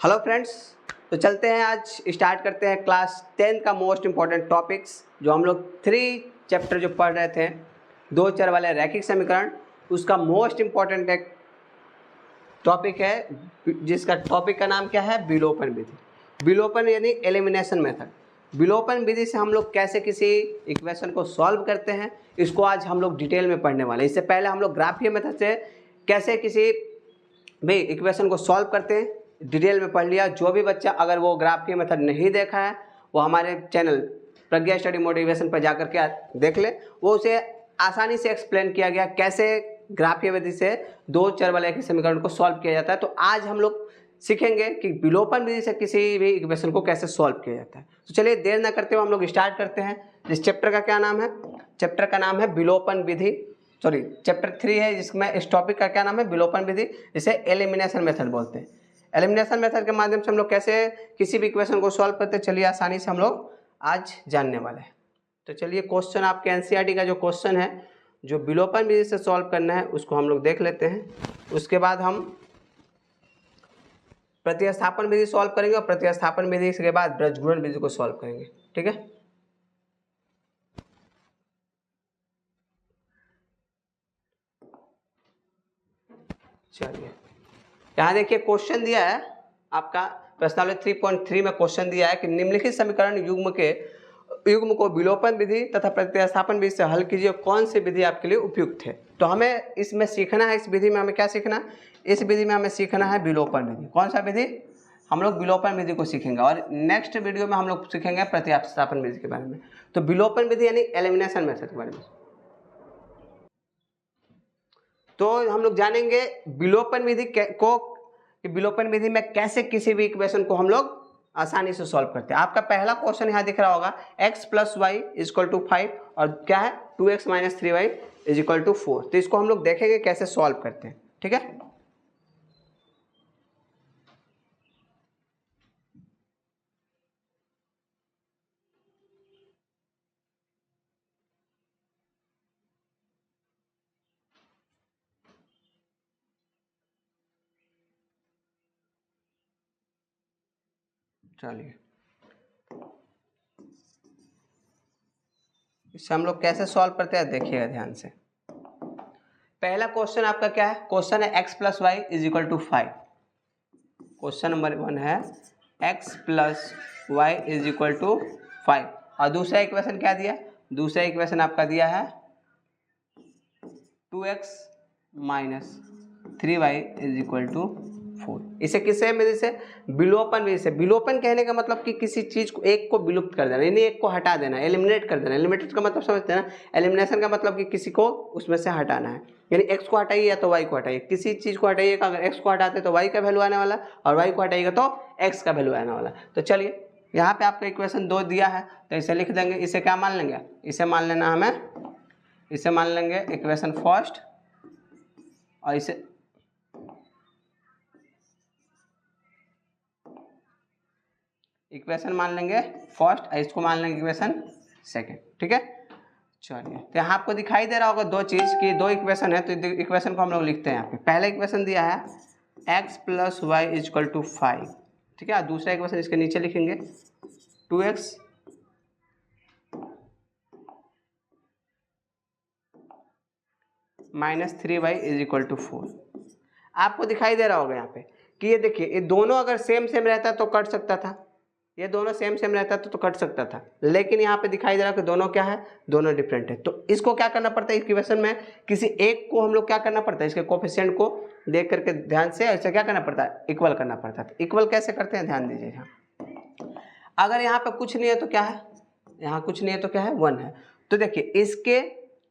Hello friends, तो चलते हैं आज स्टार्ट करते हैं क्लास 10 का मोस्ट इम्पॉर्टेंट टॉपिक्स जो हम लोग 3 चैप्टर जो पढ़ रहे थे, दो चर वाले रैखिक समीकरण। उसका मोस्ट इम्पॉर्टेंट एक टॉपिक है जिसका टॉपिक का नाम क्या है, विलोपन विधि। विलोपन यानी एलिमिनेशन मेथड। विलोपन विधि से हम लोग कैसे किसी इक्वेशन को सॉल्व करते हैं, इसको आज हम लोग डिटेल में पढ़ने वाले हैं। इससे पहले हम लोग ग्राफीय मेथड से कैसे किसी भी इक्वेशन को सॉल्व करते हैं डिटेल में पढ़ लिया। जो भी बच्चा अगर वो ग्राफीय मेथड नहीं देखा है वो हमारे चैनल प्रज्ञा स्टडी मोटिवेशन पर जाकर के देख ले। वो उसे आसानी से एक्सप्लेन किया गया कैसे ग्राफीय विधि से दो चर वाले एक समीकरण को सॉल्व किया जाता है। तो आज हम लोग सीखेंगे कि विलोपन विधि से किसी भी इक्वेशन को कैसे सॉल्व किया जाता है। तो चलिए देर ना करते हुए हम लोग स्टार्ट करते हैं। इस चैप्टर का क्या नाम है? चैप्टर का नाम है विलोपन विधि, सॉरी चैप्टर 3 है जिसमें इस टॉपिक का क्या नाम है, विलोपन विधि, जिसे एलिमिनेशन मेथड बोलते हैं। एलिमिनेशन मेथड के माध्यम से हम लोग कैसे किसी भी इक्वेशन को सॉल्व करते हैं, चलिए आसानी से हम लोग आज जानने वाले हैं। तो चलिए क्वेश्चन आपके एनसीईआरटी का जो क्वेश्चन है जो विलोपन विधि से सॉल्व करना है उसको हम लोग देख लेते हैं। उसके बाद हम प्रतिस्थापन विधि सॉल्व करेंगे और प्रतिस्थापन विधि के बाद ब्रजगुणन विधि को सॉल्व करेंगे। ठीक है, चलिए यहाँ देखिए क्वेश्चन दिया है आपका प्रश्नावली 3.3 में क्वेश्चन दिया है कि निम्नलिखित समीकरण युग्म को विलोपन विधि तथा प्रतिस्थापन विधि से हल कीजिए, कौन सी विधि आपके लिए उपयुक्त है। तो हमें इसमें सीखना है, इस विधि में हमें क्या सीखना है, इस विधि में हमें सीखना है विलोपन विधि। कौन सा विधि? हम लोग विलोपन विधि को सीखेंगे और नेक्स्ट वीडियो में हम लोग सीखेंगे प्रतिस्थापन विधि के बारे में। तो विलोपन विधि यानी एलिमिनेशन मेथड के बारे में तो हम लोग जानेंगे विलोपन विधि को, कि विलोपन विधि में कैसे किसी भी इक्वेशन को हम लोग आसानी से सॉल्व करते हैं। आपका पहला क्वेश्चन यहाँ दिख रहा होगा x + y = 5 और क्या है 2x - 3y = 4। तो इसको हम लोग देखेंगे कैसे सॉल्व करते हैं। ठीक है, चलिए इसे हम लोग कैसे सॉल्व करते हैं देखिएगा ध्यान से। पहला क्वेश्चन आपका क्या है? क्वेश्चन है x + y = 5। क्वेश्चन नंबर 1 है x + y = 5 और दूसरा इक्वेशन क्या दिया? दूसरा इक्वेशन आपका दिया है 2x - 3y = 4। इसे किससे विधि से? विलोपन विधि से। विलोपन कहने का मतलब कि किसी चीज को एक को विलुप्त कर देना, यानी एक को हटा देना, एलिमिनेट कर देना। एलिमिनेट का मतलब समझते हैं ना, एलिमिनेशन का मतलब कि किसी को उसमें से हटाना है, यानी x को हटाइए या तो y को हटाइए। किसी चीज को हटाइएगा, अगर x को हटाते तो y का वैल्यू आने वाला और y को हटाइएगा तो x का वैल्यू आने वाला। तो चलिए यहाँ पे आपका इक्वेशन 2 दिया है तो इसे लिख देंगे। इसे क्या मान लेंगे? इसे मान लेना हमें, इसे मान लेंगे इक्वेशन फर्स्ट और इसे इक्वेशन मान लेंगे फर्स्ट और इसको मान लेंगे इक्वेशन सेकंड। ठीक है, चलिए तो यहाँ आपको दिखाई दे रहा होगा दो चीज़ की, दो इक्वेशन है। तो इक्वेशन को हम लोग लिखते हैं यहाँ पे। पहला इक्वेशन दिया है x + y = 5। ठीक है, दूसरा इक्वेशन इसके नीचे लिखेंगे 2x - 3y = 4। आपको दिखाई दे रहा होगा यहाँ पे कि ये देखिए, ये दोनों अगर सेम रहता तो कट सकता था, ये दोनों सेम रहता तो कट सकता था, लेकिन यहाँ पे दिखाई दे रहा है कि दोनों क्या है, दोनों डिफरेंट है। तो इसको क्या करना पड़ता है, इक्वेशन में किसी एक को हम लोग क्या करना पड़ता है, इसके कोफिशिएंट को देख करके ध्यान से ऐसे क्या करना पड़ता है, इक्वल करना पड़ता है। तो इक्वल कैसे करते हैं ध्यान दीजिए। यहाँ अगर यहाँ पे कुछ नहीं है तो क्या है, यहाँ कुछ नहीं है तो क्या है, 1 है। तो देखिए इसके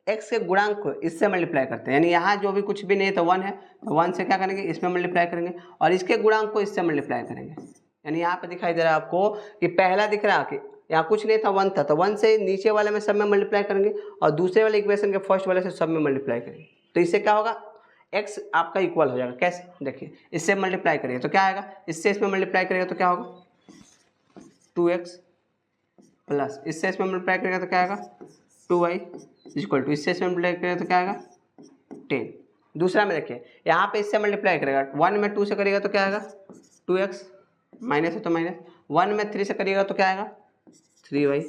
x के गुणांक को इससे मल्टीप्लाई करते हैं, यानी यहाँ जो भी कुछ भी नहीं है तो 1 है, तो 1 से क्या करेंगे, इसमें मल्टीप्लाई करेंगे और इसके गुणांक को इससे मल्टीप्लाई करेंगे। यानी यहाँ पे दिखाई दे रहा है आपको कि पहला दिख रहा है कि यहाँ कुछ नहीं था, 1 था, तो 1 से नीचे वाले में सब में मल्टीप्लाई करेंगे और दूसरे वाले इक्वेशन के फर्स्ट वाले से सब में मल्टीप्लाई करेंगे। तो इससे क्या होगा, x आपका इक्वल हो जाएगा। कैसे? देखिए इससे मल्टीप्लाई करिए तो क्या आएगा, इससे इसमें मल्टीप्लाई करेगा तो क्या होगा 2x प्लस इससे इसमें मल्टीप्लाई करेगा तो क्या आएगा 2y = इससे इसमें मल्टीप्लाई करेगा तो क्या आएगा 10। दूसरा में देखिए यहाँ पे इससे मल्टीप्लाई करेगा, 1 में 2 से करेगा तो क्या आएगा 2x माइनस है तो माइनस, 1 में 3 से करिएगा तो क्या आएगा 3y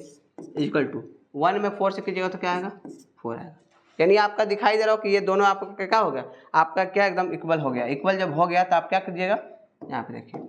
इक्वल टू 1 में 4 से कीजिएगा तो क्या आएगा 4 आएगा। यानी आपका दिखाई दे रहा हो कि ये दोनों आपका क्या हो गया, आपका क्या एकदम इक्वल हो गया। इक्वल जब हो गया तो आप क्या कीजिएगा, यहाँ पे देखिए,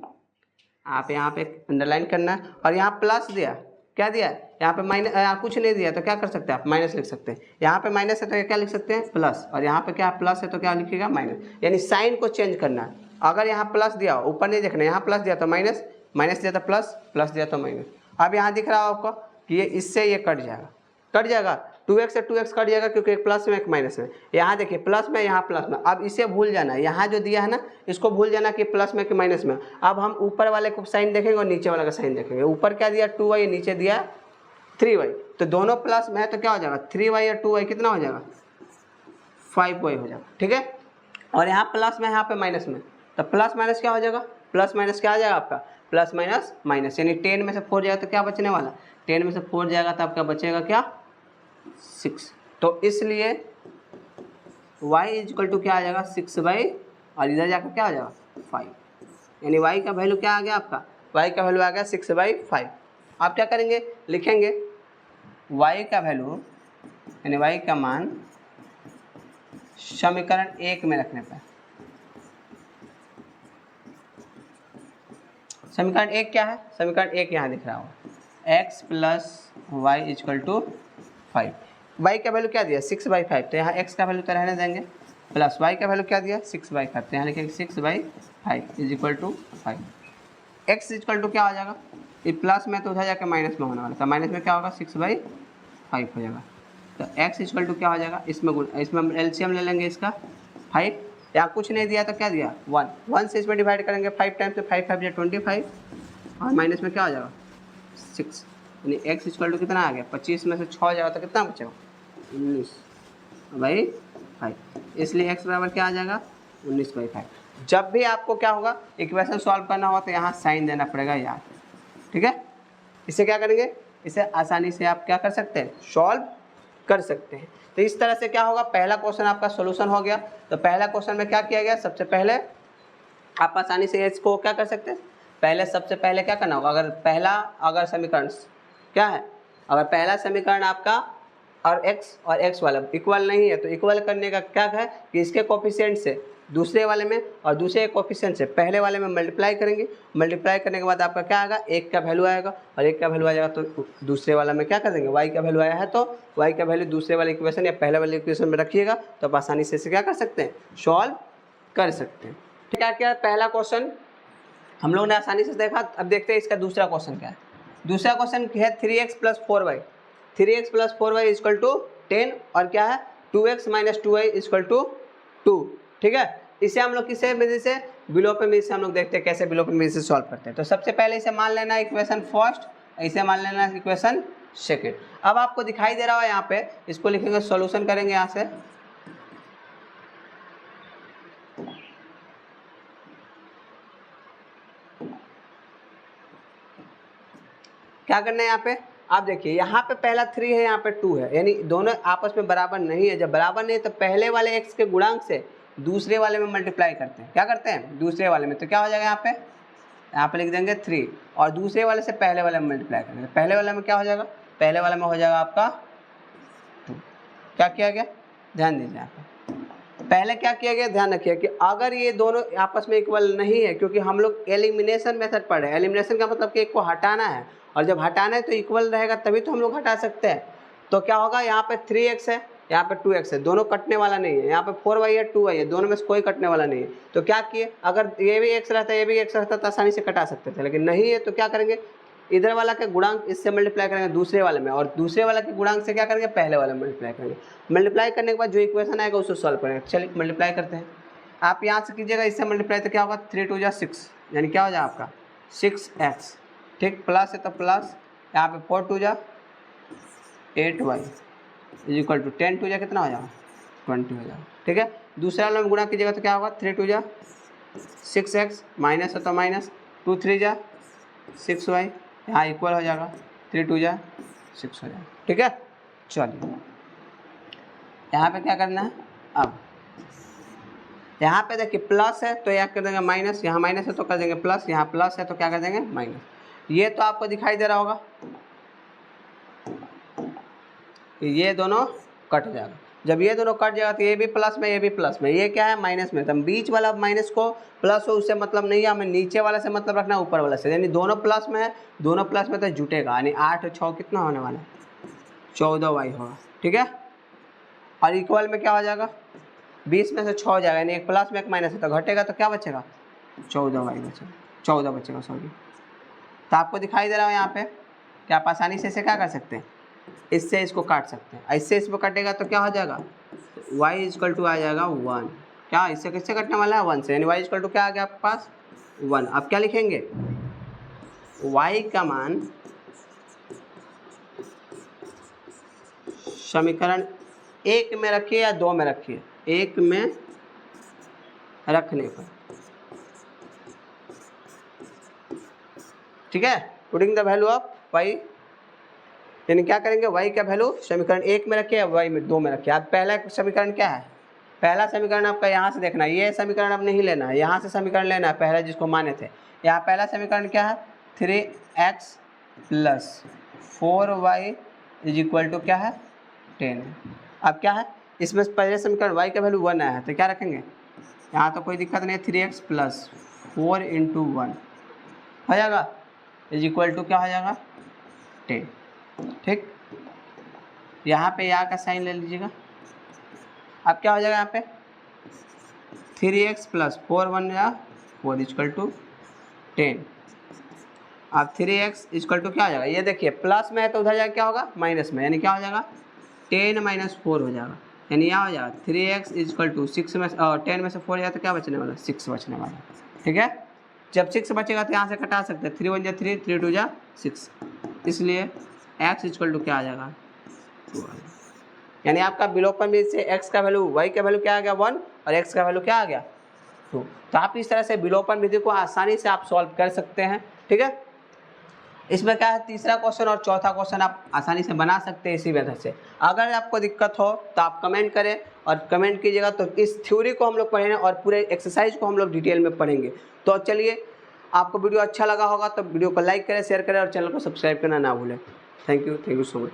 आप यहाँ पे अंडरलाइन करना है और यहाँ प्लस दिया, क्या दिया यहाँ पे माइनस, यहाँ कुछ नहीं दिया तो क्या कर सकते हैं आप माइनस लिख सकते हैं। यहाँ पे माइनस है तो क्या लिख सकते हैं प्लस, और यहाँ पे क्या प्लस है तो क्या लिखिएगा माइनस। यानी साइन को चेंज करना है। अगर यहाँ प्लस दिया ऊपर नहीं देखना, यहाँ प्लस दिया तो माइनस, माइनस दिया तो प्लस, प्लस दिया तो माइनस। अब यहाँ दिख रहा है आपको कि ये इससे ये कट जाएगा, कट जाएगा 2x से 2x कट जाएगा क्योंकि एक प्लस में एक माइनस में। यहाँ देखिए प्लस में, यहाँ प्लस में। अब इसे भूल जाना है, यहाँ जो दिया है ना इसको भूल जाना कि प्लस में कि माइनस में। अब हम ऊपर वाले को साइन देखेंगे और नीचे वाला का साइन देखेंगे। ऊपर क्या दिया 2y, नीचे दिया 3y, तो दोनों प्लस में है तो क्या हो जाएगा 3y और 2y कितना हो जाएगा 5y हो जाएगा, ठीक है। और यहाँ प्लस में, यहाँ पे माइनस में, तो प्लस माइनस क्या हो जाएगा, प्लस माइनस क्या आ जाएगा आपका प्लस माइनस माइनस। यानी 10 में से 4 जाएगा तो क्या बचने वाला, 10 में से 4 जाएगा तो आपका बचेगा क्या 6। तो इसलिए y इक्वल टू क्या आ जाएगा 6y, और इधर जाकर क्या हो जाएगा 5। यानी y का वैल्यू क्या आ गया आपका, y का वैल्यू आ गया 6/5। आप क्या करेंगे, लिखेंगे y का वैल्यू यानी y का मान समीकरण 1 में रखने पर, समीकरण 1 क्या है, समीकरण 1 यहाँ दिख रहा होगा x + y equal to 5। y का वैल्यू क्या दिया 6/5, तो यहाँ x का वैल्यू तो रहने देंगे, प्लस y का वैल्यू क्या दिया 6/5, तो यहाँ लिखेंगे 6/5 equal to 5। x equal to क्या हो जाएगा, ये प्लस में तो उधर जाकर माइनस में होने वाला था, माइनस में क्या होगा 6/5 हो जाएगा। तो x इक्वल टू क्या हो जाएगा, इसमें हम एलसीएम ले लेंगे इसका 5। यहाँ कुछ नहीं दिया तो क्या दिया 1 से इसमें डिवाइड करेंगे 5 टाइम्स, तो 5 5 25 और माइनस में क्या हो जाएगा 6। यानी x इक्वल टू कितना आ गया 25 में से 6 हो जाएगा तो कितना बचेगा 19/5। इसलिए x बराबर क्या आ जाएगा 19/5। जब भी आपको क्या होगा इक्वेशन सॉल्व करना हो तो यहाँ साइन देना पड़ेगा यार, ठीक है। इसे क्या करेंगे, इसे आसानी से आप क्या कर सकते हैं सॉल्व कर सकते हैं। तो इस तरह से क्या होगा, पहला क्वेश्चन आपका सॉल्यूशन हो गया। तो पहला क्वेश्चन में क्या किया गया, सबसे पहले आप आसानी से इसको क्या कर सकते हैं, पहले सबसे पहले क्या करना होगा, अगर समीकरण क्या है, अगर पहला समीकरण आपका और x वाला इक्वल नहीं है तो इक्वल करने का क्या है कि इसके कोफिशिएंट से दूसरे वाले में और दूसरे कोफिशिएंट से पहले वाले में मल्टीप्लाई करेंगे। मल्टीप्लाई करने के बाद आपका क्या आएगा, 1 का वैल्यू आएगा, और 1 का वैल्यू आ जाएगा तो दूसरे वाला में क्या कर देंगे, y का वैल्यू आया है तो y का वैल्यू दूसरे वाले इक्वेशन या पहले वाले इक्वेशन में रखिएगा, तो आप आसानी से इसे क्या कर सकते हैं सॉल्व कर सकते हैं। क्या क्या पहला क्वेश्चन हम लोग ने आसानी से देखा। अब देखते हैं इसका दूसरा क्वेश्चन क्या है। दूसरा क्वेश्चन है 3x + 4y, 3x + 4y equal to 10, और क्या है 2x - 2y इक्वल टू 2, ठीक है। इसे हम लोग किसे विधि से, विलोपन विधि से हम लोग देखते हैं कैसे विलोपन विधि से सॉल्व करते हैं। तो सबसे पहले इसे मान लेना इक्वेशन फर्स्ट, इसे मान लेना इक्वेशन सेकेंड। अब आपको दिखाई दे रहा है यहाँ पे, इसको लिखेंगे सॉल्यूशन करेंगे यहाँ से। क्या करना है यहाँ पे, आप देखिए यहाँ पे पहला 3 है, यहाँ पे 2 है, यानी दोनों आपस में बराबर नहीं है। जब बराबर नहीं है तो पहले वाले x के गुणांक से दूसरे वाले में मल्टीप्लाई करते हैं। क्या करते हैं दूसरे वाले में, तो क्या हो जाएगा यहाँ पे लिख देंगे 3, और दूसरे वाले से पहले वाले में मल्टीप्लाई करेंगे। पहले वाले में क्या हो जाएगा, पहले वाले में हो जाएगा आपका 2। क्या किया गया, ध्यान दीजिए यहाँ पे पहले क्या किया गया, ध्यान रखिए कि अगर ये दोनों आपस में इक्वल नहीं है, क्योंकि हम लोग एलिमिनेशन मेथड पढ़ रहे हैं। एलिमिनेशन का मतलब कि एक को हटाना है, और जब हटाना है तो इक्वल रहेगा तभी तो हम लोग हटा सकते हैं। तो क्या होगा, यहाँ पे 3x है, यहाँ पे 2x है, दोनों कटने वाला नहीं है। यहाँ पे 4y है 2y है, दोनों में से कोई कटने वाला नहीं है। तो क्या किए, अगर ये भी x रहता ये भी x रहता तो आसानी से कटा सकते थे, लेकिन नहीं है तो क्या करेंगे, इधर वाला के गुणांक इससे मल्टीप्लाई करेंगे दूसरे वाले में, और दूसरे वाला के गुणांक से क्या करेंगे पहले वाले में मल्टीप्लाई करेंगे। मल्टीप्लाई करने के बाद जो इक्वेशन आएगा उसको सॉल्व करेंगे। चलिए मल्टीप्लाई करते हैं। आप यहाँ से कीजिएगा, इससे मल्टीप्लाई तो क्या होगा 3 2 6, यानी क्या हो जाएगा आपका 6x, ठीक। प्लस है तो प्लस, यहाँ पे 4 2 8y इक्वल टू 10 2 कितना हो जाएगा 20 हो जाएगा, ठीक है। दूसरे वाले में गुणा कीजिएगा तो क्या होगा 3 2 6x, माइनस है तो माइनस, 2 3 6y, यहाँ इक्वल हो जाएगा 3 2 6 हो जाएगा, ठीक है। चलिए यहाँ पे क्या करना है, अब यहाँ पे देखिए प्लस है तो यहाँ कर देंगे माइनस, यहाँ माइनस है तो कर देंगे प्लस, यहाँ प्लस है तो क्या कर देंगे माइनस। ये तो आपको दिखाई दे रहा होगा, ये दोनों कट जाएगा। जब ये दोनों कट जाएगा तो ये भी प्लस में, ये भी प्लस में, ये क्या है माइनस में। तो हम बीच वाला माइनस को प्लस हो उससे मतलब नहीं है, हमें नीचे वाला से मतलब रखना है ऊपर वाला से, यानी दोनों प्लस में है, दोनों प्लस में तो जुटेगा, यानी 8 और 6 कितना होने वाला है 14y होगा, ठीक है। और इक्वल में क्या हो जाएगा 20 में से 6 हो जाएगा, यानी एक प्लस में एक माइनस है तो घटेगा तो क्या बचेगा 14y बचेगा, 14 बचेगा सॉरी। तो आपको दिखाई दे रहा है यहाँ पे कि आप आसानी से इसे क्या कर सकते हैं, इससे इसको काट सकते हैं। इससे इसको कटेगा तो क्या हो जाएगा y इक्वल टू आ जाएगा 1। क्या इससे किससे कटने वाला है 1 से, यानी y इक्वल टू क्या आ गया आपके पास 1। अब क्या लिखेंगे y का मान समीकरण 1 में रखिए या 2 में रखिए, 1 में रखने पर, ठीक है। Putting the value of y, यानी क्या करेंगे y का वैल्यू समीकरण 1 में रखिए या y में 2 में रखिए। अब पहला समीकरण क्या है, पहला समीकरण आपका यहाँ से देखना है, ये समीकरण अब नहीं लेना है, यहाँ से समीकरण लेना है पहला जिसको माने थे। यहाँ पहला समीकरण क्या है 3x + 4y = क्या है 10। अब क्या है इसमें पहले समीकरण y का वैल्यू 1 आया है तो क्या रखेंगे, यहाँ तो कोई दिक्कत नहीं है, 3x + 4 × 1 हो जाएगा = क्या हो जाएगा 10, ठीक। यहाँ पे यहाँ का साइन ले लीजिएगा। अब क्या हो जाएगा यहाँ पे 3x + 4 1 या 4 = 10। अब 3x = क्या हो जाएगा, ये देखिए प्लस में है तो उधर जाकर क्या होगा माइनस में, यानी क्या हो जाएगा 10 - 4 हो जाएगा, यानी यहाँ हो जाएगा 3x = 6 में 10 में से 4 जाए तो क्या बचने वाला 6 बचने वाला, ठीक है। जब 6 बचेगा तो यहाँ से कटा सकते हैं, 3 × 1 = 3, 3 × 2 = 6, इसलिए x = क्या आ जाएगा 2। यानी आपका विलोपन विधि से x का वैल्यू y का वैल्यू क्या आ गया 1 और x का वैल्यू क्या आ गया 2। तो आप इस तरह से विलोपन विधि को आसानी से आप सॉल्व कर सकते हैं, ठीक है। इसमें क्या है तीसरा क्वेश्चन और चौथा क्वेश्चन आप आसानी से बना सकते हैं इसी मेथड से। अगर आपको दिक्कत हो तो आप कमेंट करें और कमेंट कीजिएगा, तो इस थ्योरी को हम लोग पढ़ेंगे और पूरे एक्सरसाइज को हम लोग डिटेल में पढ़ेंगे। तो चलिए, आपको वीडियो अच्छा लगा होगा तो वीडियो को लाइक करें, शेयर करें और चैनल को सब्सक्राइब करना ना भूलें। Thank you so much.